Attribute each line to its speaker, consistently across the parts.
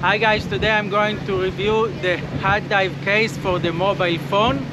Speaker 1: Hi guys, today I'm going to review the HOTDIVE case for the mobile phone.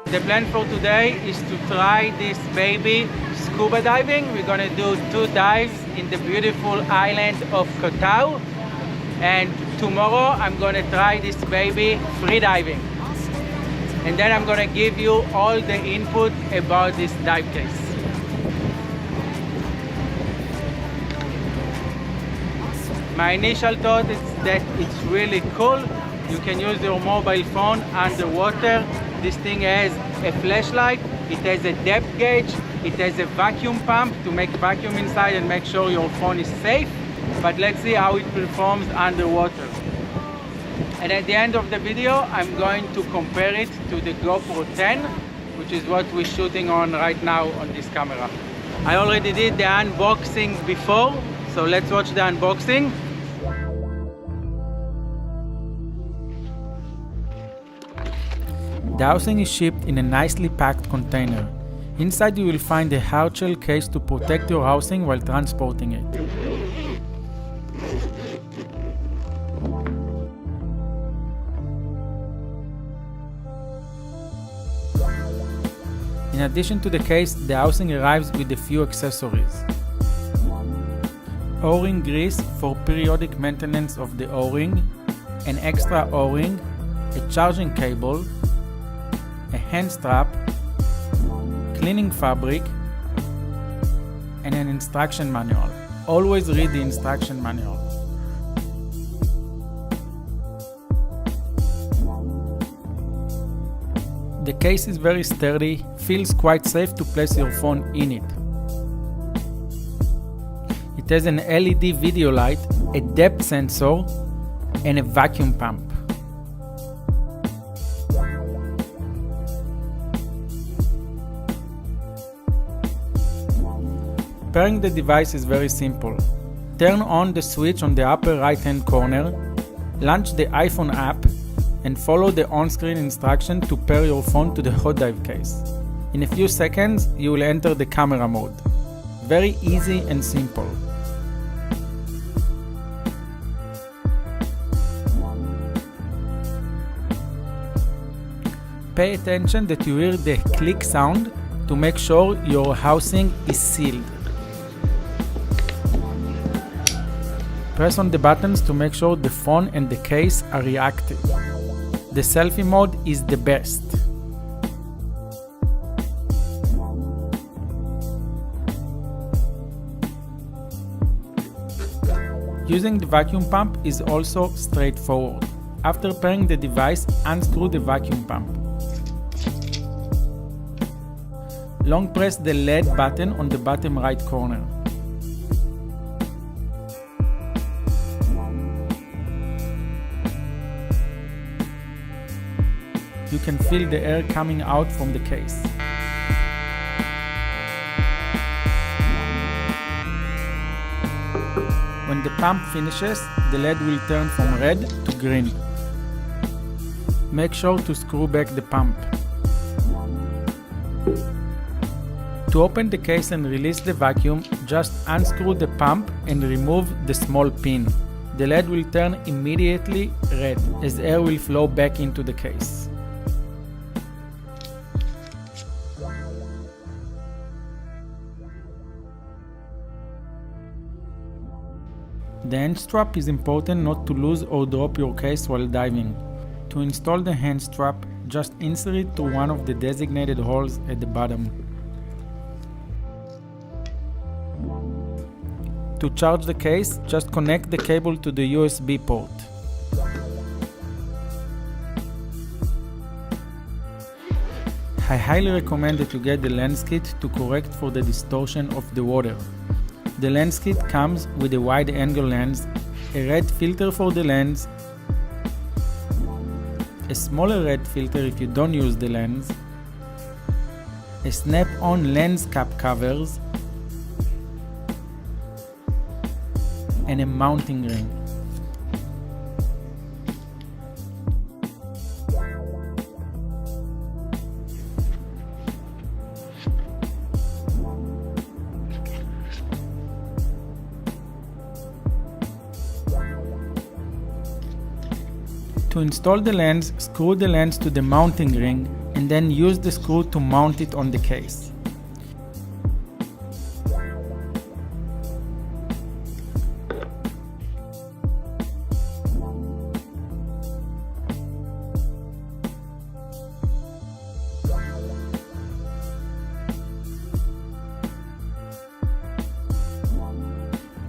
Speaker 1: The plan for today is to try this baby scuba diving. We're gonna do 2 dives in the beautiful island of Koh, and tomorrow I'm gonna try this baby freediving. And then I'm gonna give you all the input about this dive case. My initial thought is that it's really cool. You can use your mobile phone underwater. This thing has a flashlight, it has a depth gauge, it has a vacuum pump to make vacuum inside and make sure your phone is safe. But let's see how it performs underwater. And at the end of the video, I'm going to compare it to the GoPro 10, which is what we're shooting on right now on this camera. I already did the unboxing before, so let's watch the unboxing. The housing is shipped in a nicely packed container. Inside you will find a hard shell case to protect your housing while transporting it. In addition to the case, the housing arrives with a few accessories. O-ring grease for periodic maintenance of the O-ring, an extra O-ring, a charging cable, a hand strap, cleaning fabric, and an instruction manual. Always read the instruction manual. The case is very sturdy, feels quite safe to place your phone in it. It has an LED video light, a depth sensor, and a vacuum pump. Pairing the device is very simple. Turn on the switch on the upper right hand corner, launch the iPhone app, and follow the on-screen instruction to pair your phone to the HOTDIVE case. In a few seconds, you will enter the camera mode. Very easy and simple. Pay attention that you hear the click sound to make sure your housing is sealed. Press on the buttons to make sure the phone and the case are reactive. The selfie mode is the best. Using the vacuum pump is also straightforward. After pairing the device, unscrew the vacuum pump. Long press the LED button on the bottom right corner. You can feel the air coming out from the case. When the pump finishes, the LED will turn from red to green. Make sure to screw back the pump. To open the case and release the vacuum, just unscrew the pump and remove the small pin. The LED will turn immediately red as air will flow back into the case. The hand strap is important not to lose or drop your case while diving. To install the hand strap, just insert it through one of the designated holes at the bottom. To charge the case, just connect the cable to the USB port. I highly recommend that you get the lens kit to correct for the distortion of the water. The lens kit comes with a wide-angle lens, a red filter for the lens, a smaller red filter if you don't use the lens, a snap-on lens cap covers,
Speaker 2: and a mounting ring. To install the lens, screw the lens to the mounting ring and then use the screw to mount it on the case.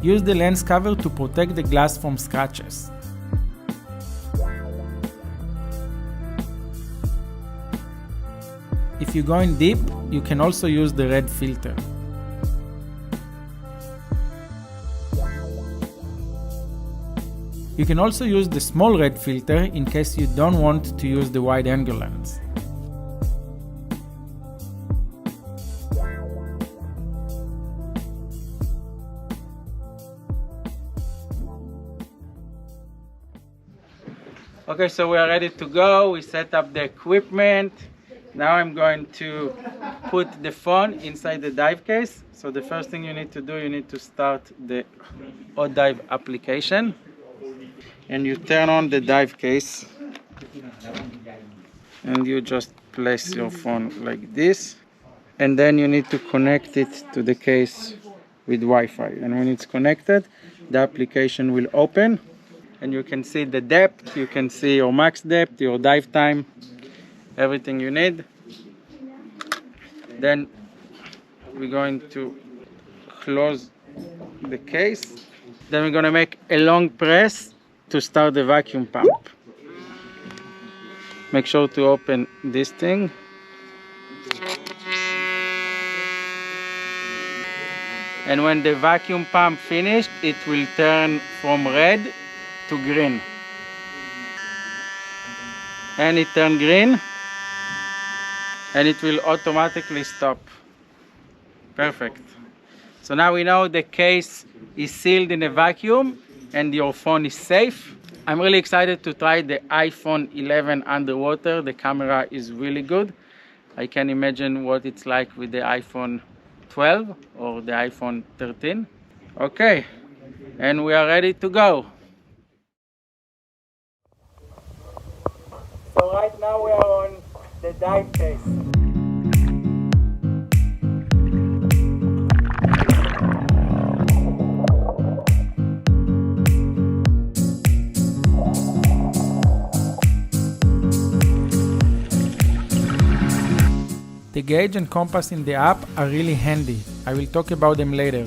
Speaker 2: Use the lens cover to protect the glass from scratches. If you're going deep, you can also use the red filter. You can also use the small red filter in case you don't want to use the wide-angle lens.
Speaker 1: Okay, so we are ready to go. We set up the equipment. Now I'm going to put the phone inside the dive case. So the first thing you need to do, you need to start the HOTDIVE application. And you turn on the dive case. And you just place your phone like this. And then you need to connect it to the case with Wi-Fi. And when it's connected, the application will open. And you can see the depth, you can see your max depth, your dive time, everything you need. Then we're going to close the case. Then we're going to make a long press to start the vacuum pump. Make sure to open this thing. And when the vacuum pump finished, it will turn from red to green. And it turned green. And it will automatically stop. Perfect. So now we know the case is sealed in a vacuum and your phone is safe. I'm really excited to try the iPhone 11 underwater. The camera is really good. I can imagine what it's like with the iPhone 12 or the iPhone 13. Okay, and we are ready to go. So right now we are on the dive case.
Speaker 2: The gauge and compass in the app are really handy. I will talk about them later.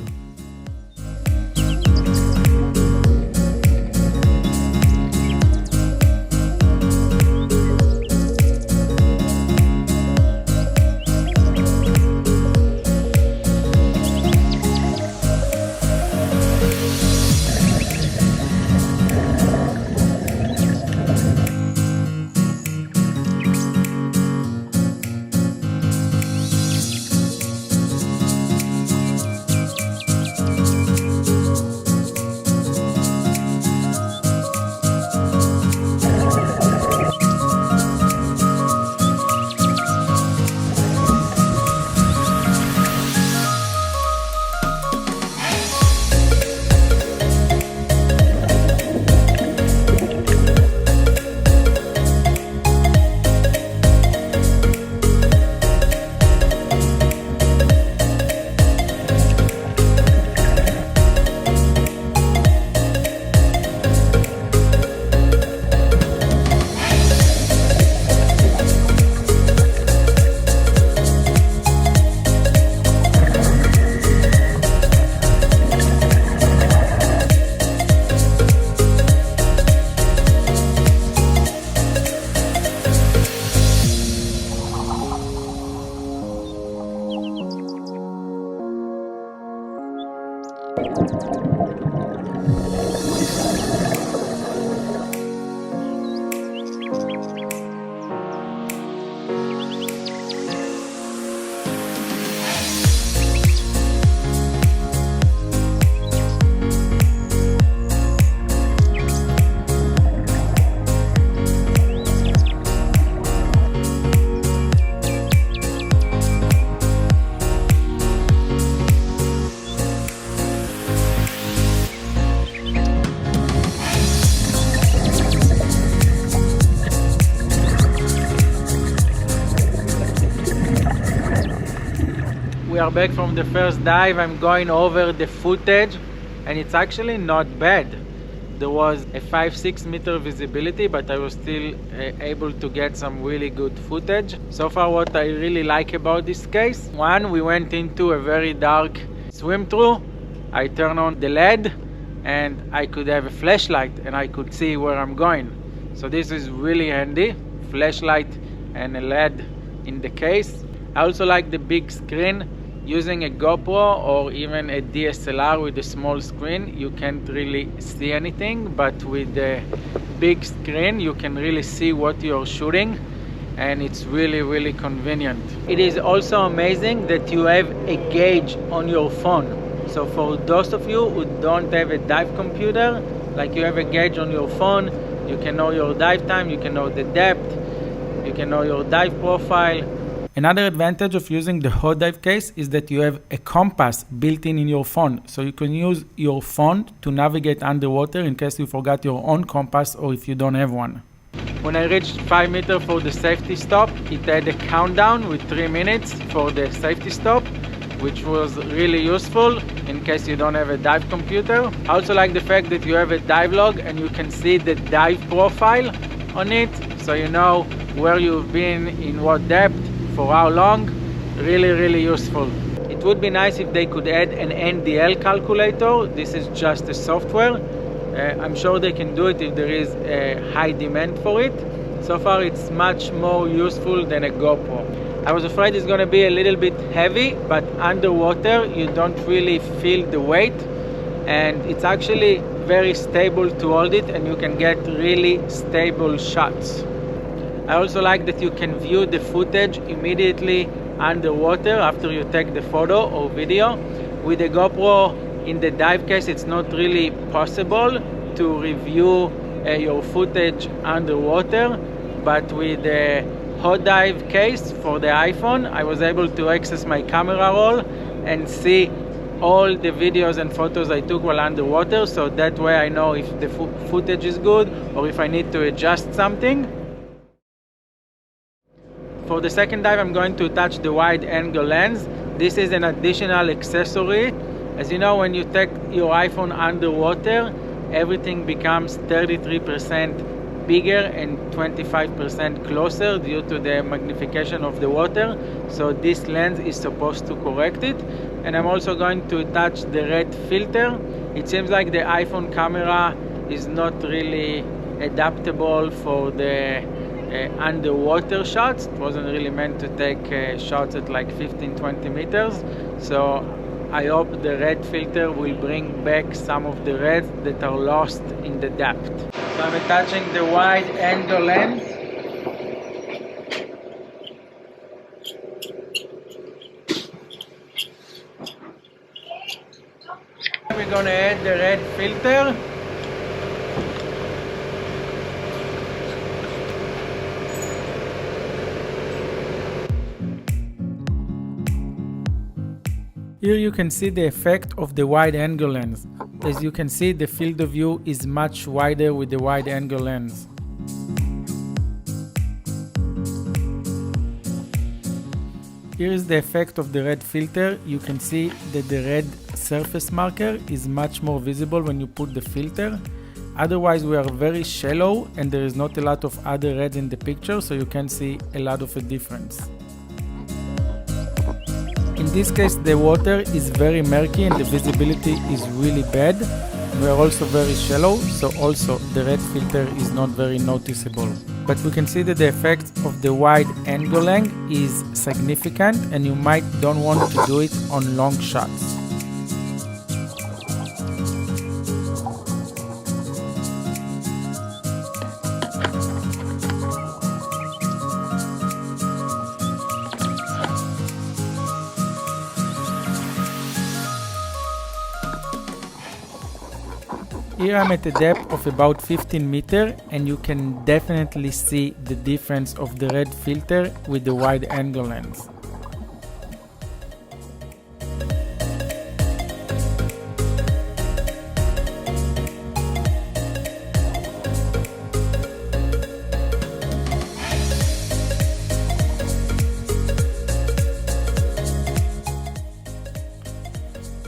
Speaker 1: are back from the first dive. I'm going over the footage and it's actually not bad. There was a 5-6 meter visibility, but I was still able to get some really good footage. So far what I really like about this case, one, we went into a very dark swim through. I turned on the LED and I could have a flashlight and I could see where I'm going. So this is really handy, flashlight and a LED in the case. I also like the big screen. Using a GoPro or even a DSLR with a small screen, you can't really see anything, but with the big screen you can really see what you're shooting, and it's really convenient. It is also amazing that you have a gauge on your phone. So for those of you who don't have a dive computer, like you have a gauge on your phone, you can know your dive time, you can know the depth, you can know your dive profile.
Speaker 2: Another advantage of using the HOTDIVE case is that you have a compass built in your phone, so you can use your phone to navigate underwater in case you forgot your own compass or if you don't have one.
Speaker 1: When I reached 5 meters for the safety stop, it had a countdown with 3 minutes for the safety stop, which was really useful in case you don't have a dive computer. I also like the fact that you have a dive log and you can see the dive profile on it, so you know where you've been, in what depth, for how long. Really useful. It would be nice if they could add an NDL calculator. This is just a software. I'm sure they can do it if there is a high demand for it. So far it's much more useful than a GoPro. I was afraid it's going to be a little bit heavy, but underwater you don't really feel the weight, and it's actually very stable to hold it and you can get really stable shots. I also like that you can view the footage immediately underwater after you take the photo or video. With the GoPro in the dive case, it's not really possible to review your footage underwater, but with the HOTDIVE case for the iPhone, I was able to access my camera roll and see all the videos and photos I took while underwater, so that way I know if the footage is good or if I need to adjust something. For the second dive, I'm going to attach the wide angle lens. This is an additional accessory. As you know, when you take your iPhone underwater, everything becomes 33% bigger and 25% closer due to the magnification of the water. So this lens is supposed to correct it. And I'm also going to attach the red filter. It seems like the iPhone camera is not really adaptable for the underwater shots. It wasn't really meant to take shots at like 15-20 meters. So I hope the red filter will bring back some of the reds that are lost in the depth. So I'm attaching the wide angle lens. We're going to add the red filter.
Speaker 2: Here you can see the effect of the wide angle lens. As you can see, the field of view is much wider with the wide angle lens. Here is the effect of the red filter. You can see that the red surface marker is much more visible when you put the filter. Otherwise we are very shallow and there is not a lot of other reds in the picture, so you can see a lot of a difference. In this case the water is very murky and the visibility is really bad. We are also very shallow, so also the red filter is not very noticeable. But we can see that the effect of the wide angle length is significant and you might don't want to do it on long shots. Here I'm at a depth of about 15 meters and you can definitely see the difference of the red filter with the wide angle lens.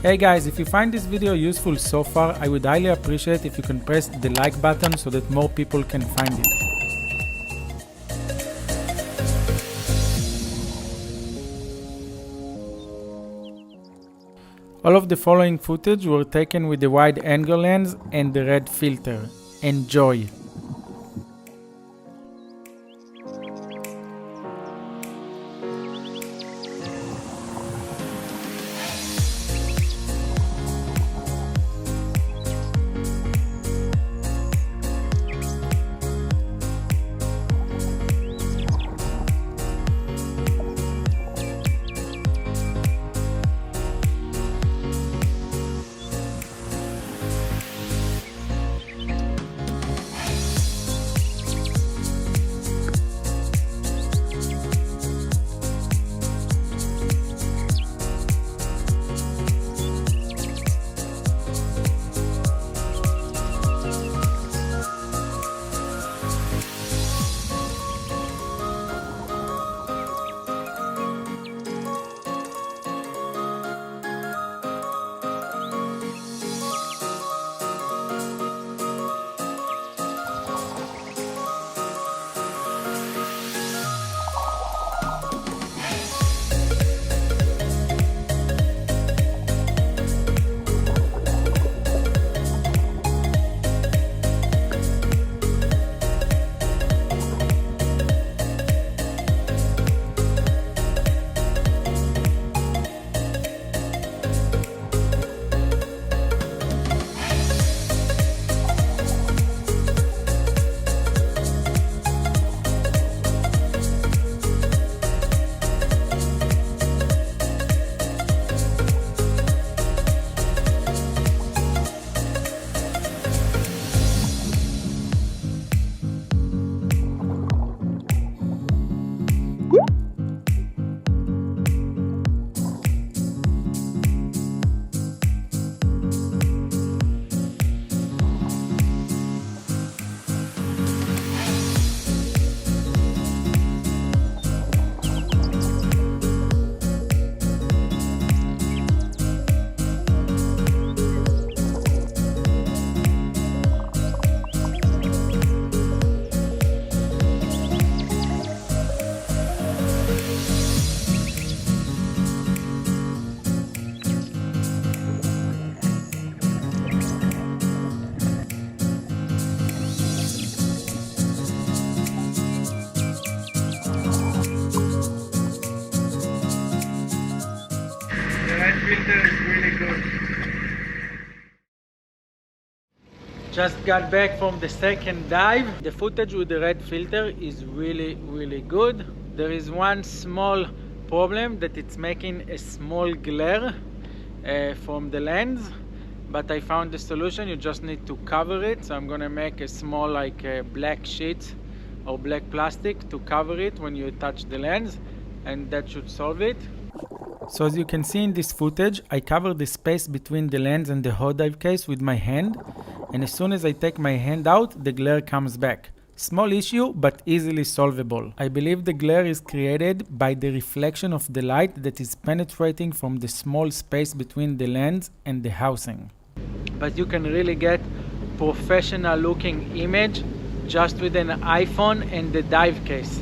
Speaker 2: Hey guys, if you find this video useful so far, I would highly appreciate if you can press the like button so that more people can find it. All of the following footage were taken with the wide angle lens and the red filter. Enjoy!
Speaker 1: Filter is really good. Just got back from the second dive. The footage with the red filter is really good. There is one small problem that it's making a small glare from the lens, but I found the solution. You just need to cover it. So I'm gonna make a small black sheet or black plastic to cover it when you attach the lens, and that should solve it.
Speaker 2: So as you can see in this footage, I cover the space between the lens and the HOTDIVE case with my hand, and as soon as I take my hand out, the glare comes back. Small issue, but easily solvable. I believe the glare is created by the reflection of the light that is penetrating from the small space between the lens and the housing.
Speaker 1: But you can really get professional looking image just with an iPhone and the dive case.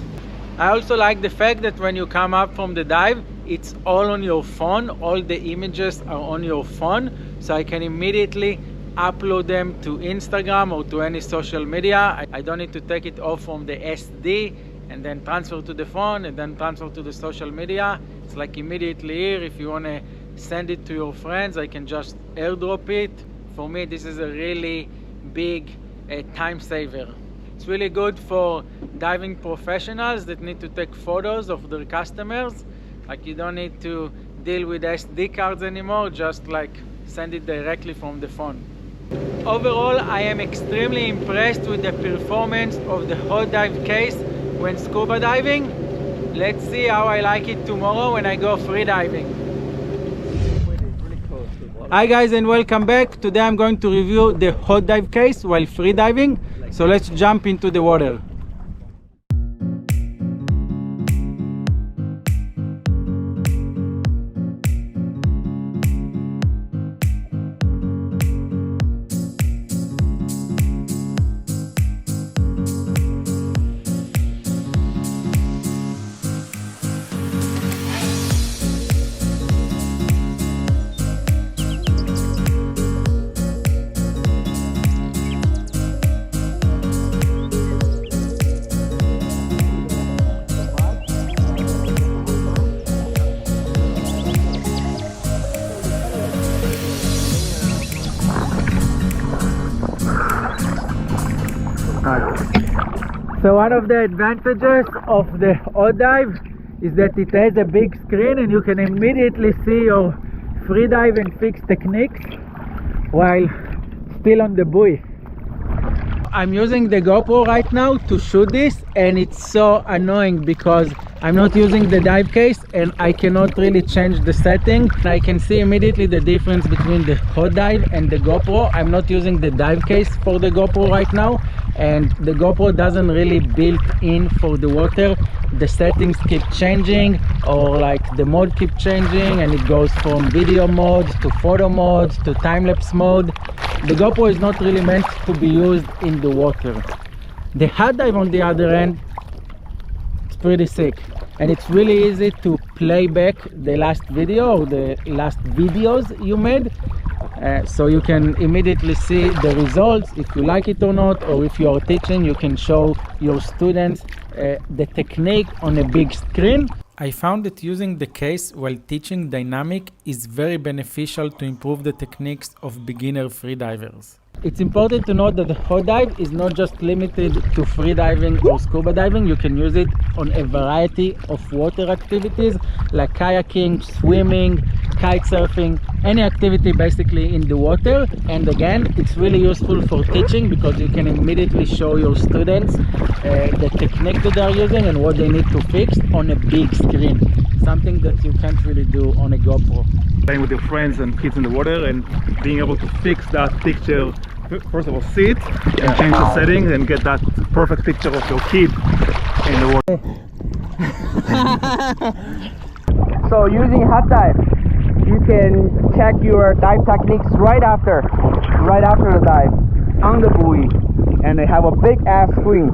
Speaker 1: I also like the fact that when you come up from the dive, it's all on your phone. All the images are on your phone, so I can immediately upload them to Instagram or to any social media. I don't need to take it off from the SD and then transfer to the phone and then transfer to the social media. It's like immediately here. If you want to send it to your friends, I can just airdrop it. For me, this is a really big time saver. It's really good for diving professionals that need to take photos of their customers. Like, you don't need to deal with SD cards anymore, just like send it directly from the phone. Overall, I am extremely impressed with the performance of the HOTDIVE case when scuba diving. Let's see how I like it tomorrow when I go freediving. Hi guys, and welcome back. Today I'm going to review the HOTDIVE case while freediving. So let's jump into the water. So one of the advantages of the HOTDIVE is that it has a big screen and you can immediately see your freedive and fix techniques while still on the buoy. I'm using the GoPro right now to shoot this, and it's so annoying because I'm not using the dive case and I cannot really change the setting. I can see immediately the difference between the HOTDIVE and the GoPro. I'm not using the dive case for the GoPro right now, and the GoPro doesn't really build in for the water. The settings keep changing, or like the mode keep changing, and it goes from video mode to photo mode to time-lapse mode. The GoPro is not really meant to be used in the water. The HOTDIVE, on the other hand, it's pretty sick, and it's really easy to play back the last video or the last videos you made, so you can immediately see the results, if you like it or not, or if you are teaching, you can show your students the technique on a big screen.
Speaker 2: I found that using the case while teaching dynamic is very beneficial to improve the techniques of beginner freedivers.
Speaker 1: It's important to note that the HOTDIVE is not just limited to freediving or scuba diving. You can use it on a variety of water activities like kayaking, swimming, kite surfing, any activity basically in the water. And again, it's really useful for teaching because you can immediately show your students the technique that they are using and what they need to fix on a big screen, something that you can't really do on a GoPro.
Speaker 3: Playing with your friends and kids in the water and being able to fix that picture, first of all see it and change the settings and get that perfect picture of your kid in the water.
Speaker 4: So using HOTDIVE, you can check your dive techniques right after the dive on the buoy, and they have a big ass screen